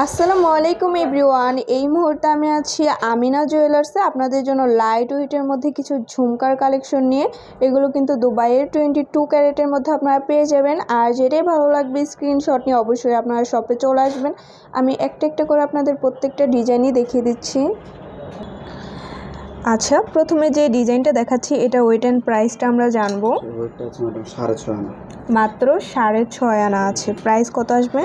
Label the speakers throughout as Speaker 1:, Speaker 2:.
Speaker 1: আসসালামু আলাইকুম এভরিওয়ান। এই মুহূর্তে আমি আছি আমিনা জুয়েলার্সে আপনাদের জন্য লাইট ওয়েটের মধ্যে কিছু ঝুমকার কালেকশন নিয়ে। এগুলো কিন্তু দুবাইয়ের 22 ক্যারেটের মধ্যে আপনারা পেয়ে যাবেন। আর যেটাই ভালো লাগবে স্ক্রিনশট নিয়ে অবশ্যই আপনারা শপে চলে আসবেন। আমি একটা একটা করে আপনাদের প্রত্যেকটা ডিজাইনই দেখিয়ে দিচ্ছি। আচ্ছা, প্রথমে যে ডিজাইনটা দেখাচ্ছি এটা ওয়েট অ্যান্ড প্রাইসটা আমরা জানবো। মাত্র 6.5 আনা আছে। প্রাইস কত আসবে?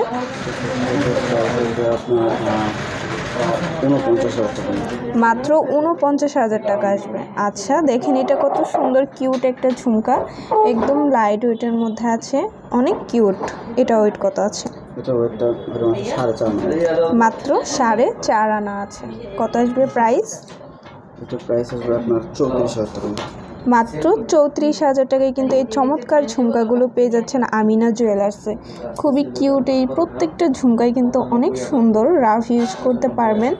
Speaker 1: মাত্র 49,000 টাকা আসবে। আচ্ছা, দেখেন এটা কত সুন্দর কিউট একটা ঝুমকা, একদম লাইট ওয়েটের মধ্যে আছে, অনেক কিউট। এটা ওয়েট কত আছে? মাত্র 4.5 আনা আছে। কত আসবে প্রাইস? মাত্র 34,000 টাকায় কিন্তু এই চমৎকার ঝুমকাগুলো পেয়ে যাচ্ছেন আমিনা জুয়েলার্সে। খুবই কিউট, এই প্রত্যেকটা ঝুমকাই কিন্তু অনেক সুন্দর, রাফ ইউজ করতে পারবেন।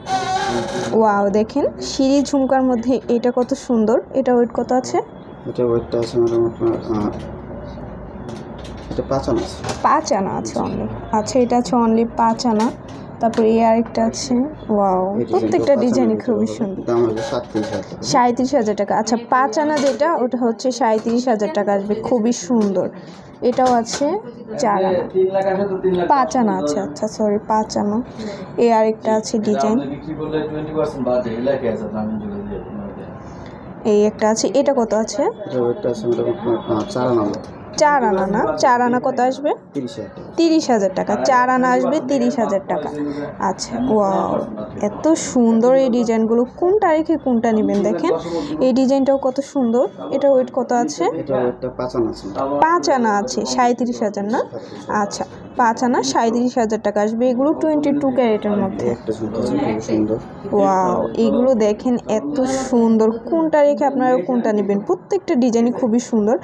Speaker 1: ওয়াও, দেখেন সিঁড়ি ঝুমকার মধ্যে এটা কত সুন্দর। এটা ওয়েট কত আছে?
Speaker 2: এটা ওয়েটটা আছে এটা 5 আনা আছে
Speaker 1: অনলি। আচ্ছা, এটা আছে অনলি 5 আনা। তারপরে এই আরেকটা আছে। ওয়াও, প্রত্যেকটা ডিজাইনই খুবই সুন্দর। 37,000 টাকা। আচ্ছা, 5 আনা যেটা ওটা হচ্ছে 37,000 টাকা আসবে। খুবই সুন্দর। এটাও আছে 4 আনা, 5 আনা আছে। আচ্ছা সরি, 5 আনা। এই আরেকটা আছে ডিজাইন। এই একটা আছে। এটা কত আছে? 4 আনা না, 4 আনা কত আসবে? 30,000 টাকা। 4 আনা আসবে 30,000 টাকা। আচ্ছা, ওয়াও, এত সুন্দর এই ডিজাইনগুলো, কোনটা রেখে কোনটা নেবেন। দেখেন এই ডিজাইনটাও কত সুন্দর। এটা ওয়েট কত আছে? 5 আনা আছে। 37,000 না? আচ্ছা, 5 আনা 37,000 টাকা আসবে। এগুলো 22 ক্যারেটের মধ্যে। ওয়াও, এগুলো দেখেন এত সুন্দর, কোনটা রেখে আপনারা কোনটা নেবেন। প্রত্যেকটা ডিজাইনই খুবই সুন্দর,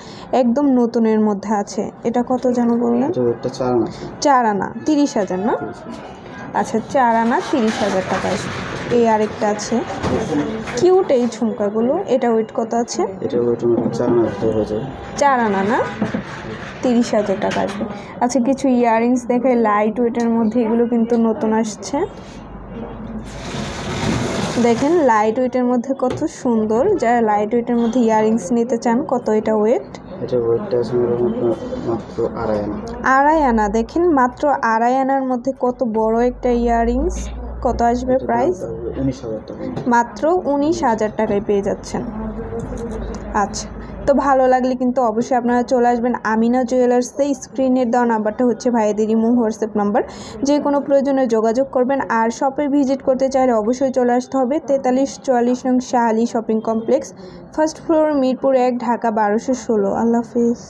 Speaker 1: একদম নতুনের মধ্যে আছে। এটা কত যেন বললেন? 4 আনা 30,000 না? আচ্ছা, 4 আনা 30,000 টাকা আসবে। এই আরেকটা আছে কিউট এই ঝুমকাগুলো। এটা ওয়েট কত আছে? 4 আনা না? 30,000 টাকা আসবে। আচ্ছা, কিছু ইয়াররিংস দেখে লাইট ওয়েটের মধ্যে। এগুলো কিন্তু নতুন আসছে। দেখেন লাইট ওয়েটের মধ্যে কত সুন্দর। যারা লাইট ওয়েটের মধ্যে ইয়াররিংস নিতে চান। কত এটা ওয়েট?
Speaker 2: মাত্র 2.5 আনা।
Speaker 1: 2.5 আনা। দেখেন মাত্র 2.5 আনার মধ্যে কত বড় একটা ইয়াররিংস। কত আসবে প্রাইস?
Speaker 2: 19,000 টাকা।
Speaker 1: মাত্র 19,000 টাকায় পেয়ে যাচ্ছেন। আচ্ছা, তো ভালো লাগলে কিন্তু অবশ্যই আপনারা চলে আসবেন আমিনা জুয়েলার্সে। স্ক্রিনের দেওয়া নাম্বারটা হচ্ছে ভাইদের ইমো হোয়াটসঅ্যাপ নাম্বার। যে কোনো প্রয়োজনে যোগাযোগ করবেন। আর শপে ভিজিট করতে চাইলে অবশ্যই চলে আসতে হবে 4344 নং Shah Ali shopping complex, first floor, Mirpur 1, Dhaka 1216। আল্লাহ হাফিজ।